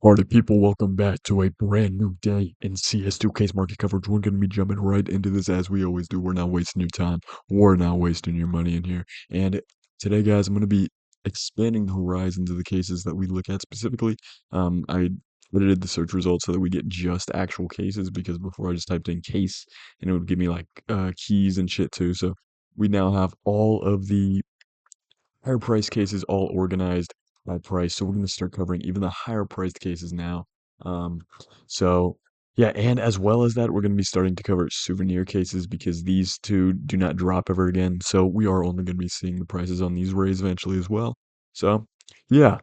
Party people, welcome back to a brand new day in CS2 case market coverage. We're going to be jumping right into this as we always do. We're not wasting your time. We're not wasting your money in here. And today, guys, I'm going to be expanding the horizons of the cases that we look at specifically. I edited the search results so that we get just actual cases because before I just typed in case and it would give me like keys and shit too. So we now have all of the higher price cases all organized by price. So we're going to start covering even the higher priced cases now. Um, so yeah, and as well as that, we're going to be starting to cover souvenir cases because these two do not drop ever again. So we are only going to be seeing the prices on these raise eventually as well. So yeah,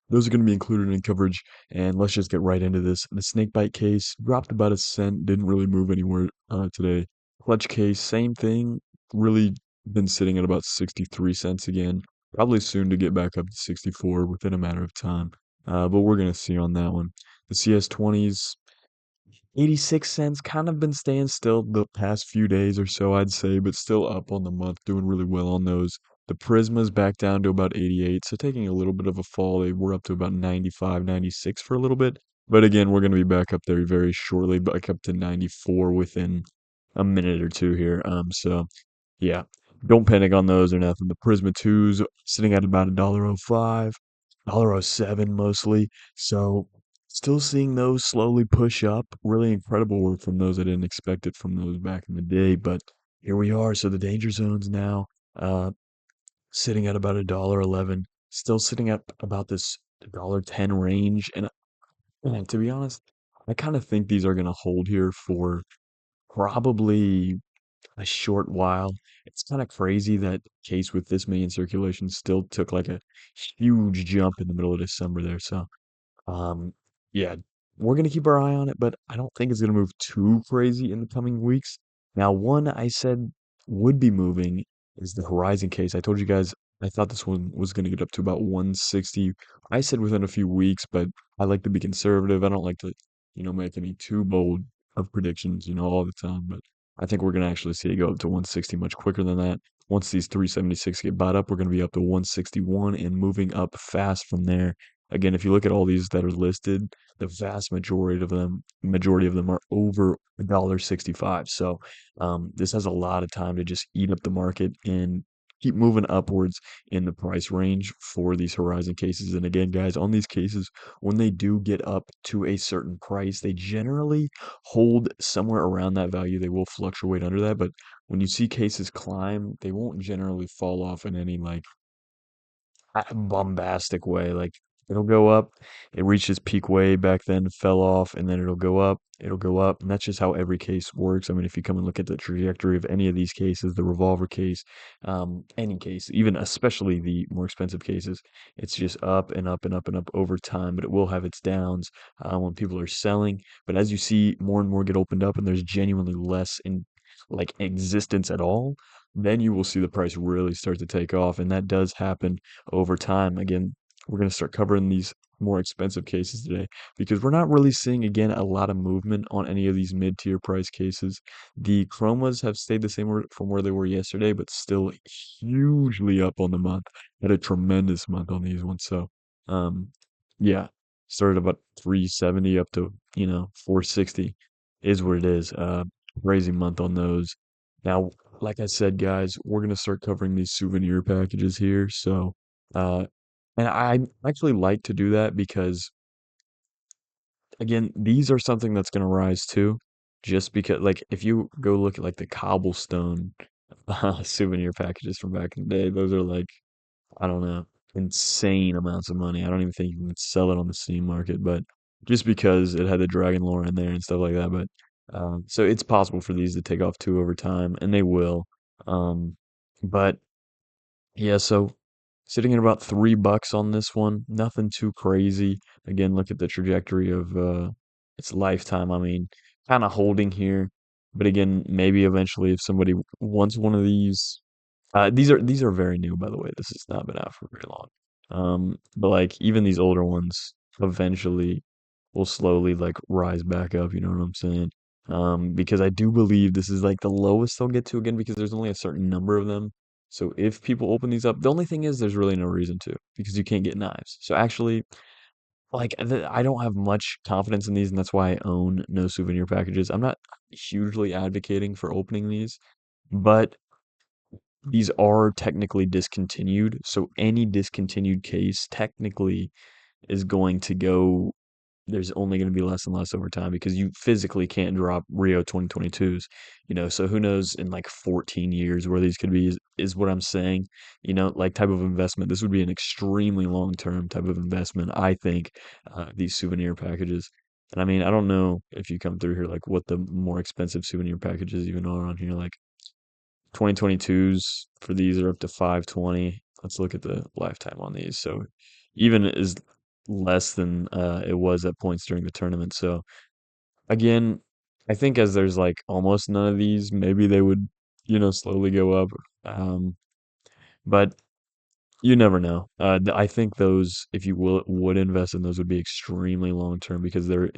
those are going to be included in coverage. And let's just get right into this. The snakebite case dropped about a cent, didn't really move anywhere today. Clutch case, same thing, really been sitting at about 63 cents again. Probably soon to get back up to 64 within a matter of time. But we're going to see on that one. The CS20s, 86 cents, kind of been staying still the past few days or so, I'd say, but still up on the month, doing really well on those. The Prisma's back down to about 88, so taking a little bit of a fall. They were up to about 95, 96 for a little bit. But again, we're going to be back up there very shortly, back up to 94 within a minute or two here. So yeah, don't panic on those or nothing. The Prisma 2's sitting at about $1.05, $1.07 mostly. So still seeing those slowly push up. Really incredible work from those. I didn't expect it from those back in the day, but here we are. So the danger zones now, uh, sitting at about $1.11, still sitting at about this $1.10 range. And to be honest, I kind of think these are going to hold here for probably a short while. It's kind of crazy that case with this many in circulation still took like a huge jump in the middle of December there. So um, yeah, we're gonna keep our eye on it, but I don't think it's gonna move too crazy in the coming weeks. Now, one I said would be moving is the Horizon case. I told you guys I thought this one was gonna get up to about 160. I said within a few weeks, but I like to be conservative. I don't like to, make any too bold of predictions, all the time. But I think we're gonna actually see it go up to 160 much quicker than that. Once these 376 get bought up, we're gonna be up to 161 and moving up fast from there. Again, if you look at all these that are listed, the vast majority of them are over $1.65. So this has a lot of time to just eat up the market and keep moving upwards in the price range for these horizon cases. And again, guys, on these cases, when they do get up to a certain price, they generally hold somewhere around that value. They will fluctuate under that, but when you see cases climb, they won't generally fall off in any like bombastic way. Like it'll go up, it reaches peak way back then, fell off, and then it'll go up, and that's just how every case works. I mean, if you come and look at the trajectory of any of these cases, the revolver case, any case, even especially the more expensive cases, it's just up and up and up and up over time. But it will have its downs when people are selling. But as you see more and more get opened up, and there's genuinely less in like existence at all, then you will see the price really start to take off, and that does happen over time. Again, we're going to start covering these more expensive cases today because we're not really seeing, again, a lot of movement on any of these mid-tier price cases. The chromas have stayed the same from where they were yesterday, but still hugely up on the month. Had a tremendous month on these ones. So, um, yeah, started about 370 up to, 460 is what it is. Crazy month on those. Now, like I said, guys, we're gonna start covering these souvenir packages here. So, uh, and I actually like to do that because, again, these are something that's gonna rise too. Just because, like, if you go look at like the cobblestone souvenir packages from back in the day, those are like, I don't know, insane amounts of money. I don't even think you can sell it on the Steam market, but just because it had the dragon lore in there and stuff like that. But so it's possible for these to take off too over time, and they will. Um, but yeah, so sitting at about $3 on this one, nothing too crazy. Again, look at the trajectory of its lifetime. I mean, kind of holding here, but again, maybe eventually if somebody wants one of these, these are very new, by the way. This has not been out for very long. But like even these older ones eventually will slowly like rise back up, you know what I'm saying? Because I do believe this is like the lowest they'll get to again because there's only a certain number of them. So if people open these up, the only thing is there's really no reason to because you can't get knives. So actually, I don't have much confidence in these, and that's why I own no souvenir packages. I'm not hugely advocating for opening these, but these are technically discontinued. So any discontinued case technically is going to go there's only going to be less and less over time because you physically can't drop Rio 2022s, so who knows in like 14 years where these could be is what I'm saying, like type of investment. This would be an extremely long-term type of investment, I think, these souvenir packages. And I mean, I don't know if you come through here, like what the more expensive souvenir packages even are on here, like 2022s for these are up to 520. Let's look at the lifetime on these. So even is less than it was at points during the tournament. So again, I think as there's like almost none of these, maybe they would, slowly go up. Um, but you never know. I think those, if you would invest in those, would be extremely long term because they're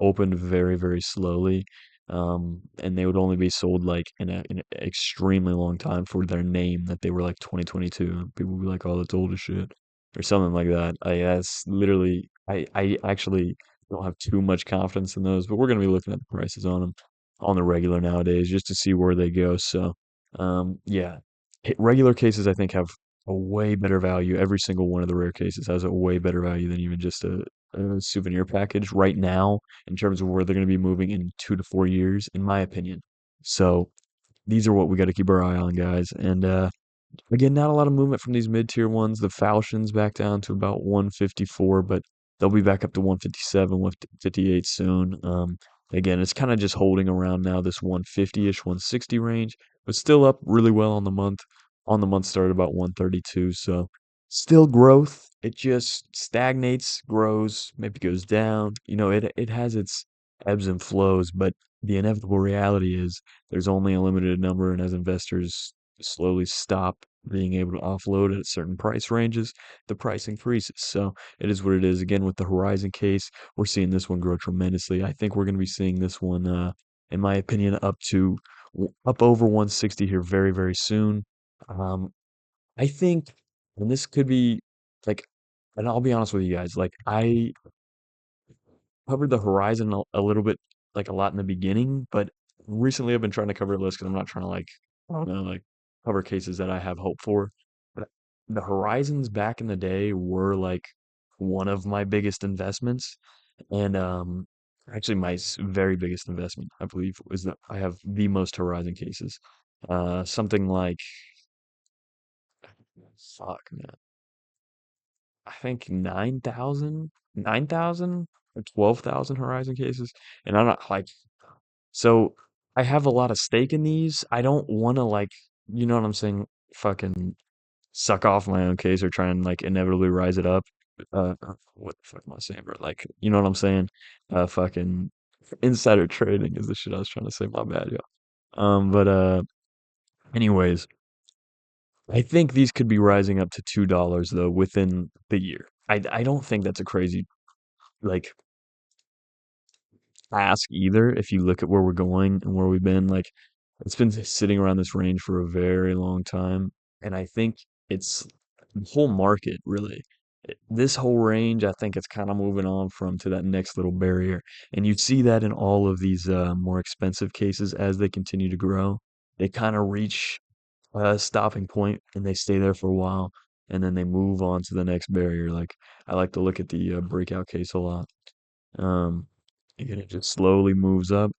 opened very, very slowly, and they would only be sold like in an extremely long time for their name that they were like 2022. People would be like, "Oh, that's old as shit," or something like that. That's literally. I actually don't have too much confidence in those, but we're gonna be looking at the prices on them on the regular nowadays just to see where they go. So, yeah, regular cases I think have a way better value. Every single one of the rare cases has a way better value than even just a souvenir package right now in terms of where they're going to be moving in 2 to 4 years, in my opinion. So these are what we got to keep our eye on, guys. And again, not a lot of movement from these mid-tier ones. The Falchions back down to about 154, but they'll be back up to 157, 158 soon. Again, it's kind of just holding around now this 150-ish, 160 range, but still up really well on the month. On the month started about 132, so still growth. It just stagnates, grows, maybe goes down. It has its ebbs and flows, but the inevitable reality is there's only a limited number, and as investors slowly stop being able to offload at certain price ranges, the price increases. So it is what it is. Again, with the Horizon case, we're seeing this one grow tremendously. I think we're going to be seeing this one, in my opinion, up over 160 here very, very soon. Um, I think, and this could be like, and I'll be honest with you guys, like I covered the horizon a little bit, like a lot in the beginning, but recently I've been trying to cover less because I'm not trying to like, I don't know, like cover cases that I have hope for. But the horizons back in the day were like one of my biggest investments, and actually my very biggest investment, I believe, is that I have the most horizon cases. Something like fuck, man. I think 9,000 or 12,000 Horizon cases. And I'm not like, so I have a lot of stake in these. I don't want to like, you know what I'm saying? Fucking suck off my own case or try and like inevitably rise it up. What the fuck am I saying, bro? Like, you know what I'm saying? Fucking insider trading is the shit I was trying to say. My bad, yo. But anyways, I think these could be rising up to $2 though within the year. I don't think that's a crazy like ask either. If you look at where we're going and where we've been, like it's been sitting around this range for a very long time, and I think it's the whole market really. This whole range, I think it's kind of moving on from to that next little barrier, and you see that in all of these more expensive cases as they continue to grow. They kind of reach stopping point and they stay there for a while and then they move on to the next barrier. Like I like to look at the breakout case a lot. Um, and it just slowly moves up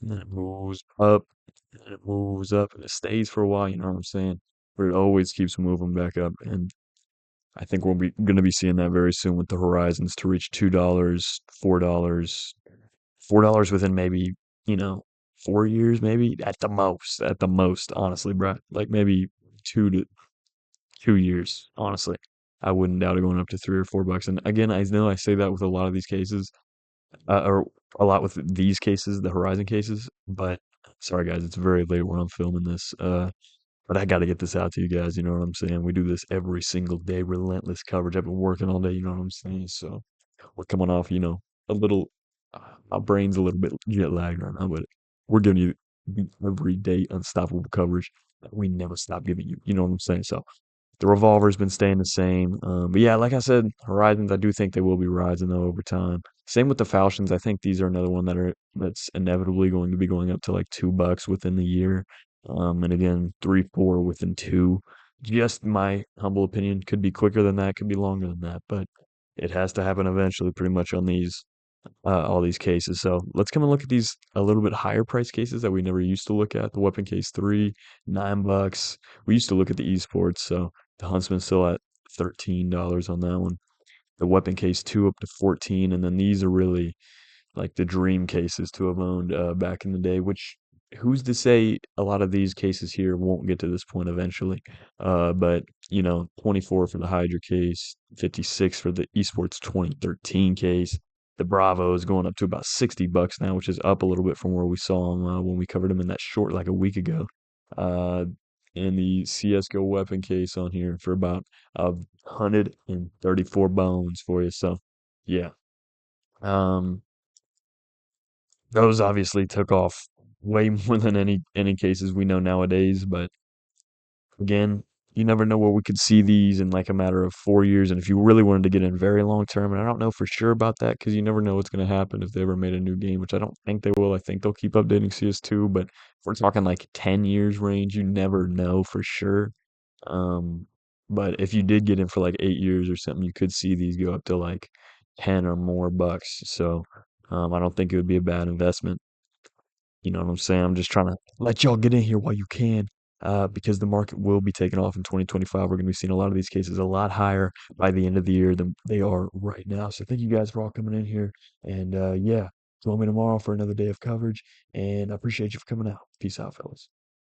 and then it moves up and then it moves up and it stays for a while. You know what I'm saying? But it always keeps moving back up. And I think we'll be going to be seeing that very soon with the horizons to reach $2, $4 within maybe, you know, 4 years, maybe at the most, honestly, bro. Like maybe 2 years, honestly. I wouldn't doubt it going up to $3 or $4. And again, I know I say that with a lot of these cases, or a lot with these cases, the Horizon cases. But sorry, guys, it's very late where I'm filming this. But I got to get this out to you guys. You know what I'm saying? We do this every single day, relentless coverage. I've been working all day. You know what I'm saying? So we're coming off, a little. My brain's a little bit jet lagged right now, but we're giving you the everyday unstoppable coverage that we never stop giving you. You know what I'm saying? So The revolver's been staying the same. But yeah, like I said, Horizons, I do think they will be rising though over time. Same with the Falchions. I think these are another one that's inevitably going to be going up to like $2 within the year. And again, 3, 4 within two. Just my humble opinion. Could be quicker than that, could be longer than that, but it has to happen eventually, pretty much on these all these cases. So let's come and look at these a little bit higher price cases that we never used to look at. The weapon case three, $9. We used to look at the esports, so the Huntsman's still at $13 on that one. The weapon case two up to 14, and then these are really like the dream cases to have owned back in the day, which who's to say a lot of these cases here won't get to this point eventually. But 24 for the Hydra case, 56 for the Esports 2013 case. The Bravo is going up to about $60 now, which is up a little bit from where we saw them when we covered them in that short like a week ago. Uh, and the CS:GO weapon case on here for about 134 bones for you. So, yeah. Um, those obviously took off way more than any cases we know nowadays, but again, you never know where we could see these in like a matter of 4 years. And if you really wanted to get in very long term, and I don't know for sure about that because you never know what's going to happen if they ever made a new game, which I don't think they will. I think they'll keep updating CS2, but if we're talking like 10 years range, you never know for sure. Um, but if you did get in for like 8 years or something, you could see these go up to like 10 or more bucks. So I don't think it would be a bad investment. You know what I'm saying? I'm just trying to let y'all get in here while you can, because the market will be taking off in 2025. We're going to be seeing a lot of these cases a lot higher by the end of the year than they are right now. So thank you guys for all coming in here. And yeah, join me tomorrow for another day of coverage. And I appreciate you for coming out. Peace out, fellas.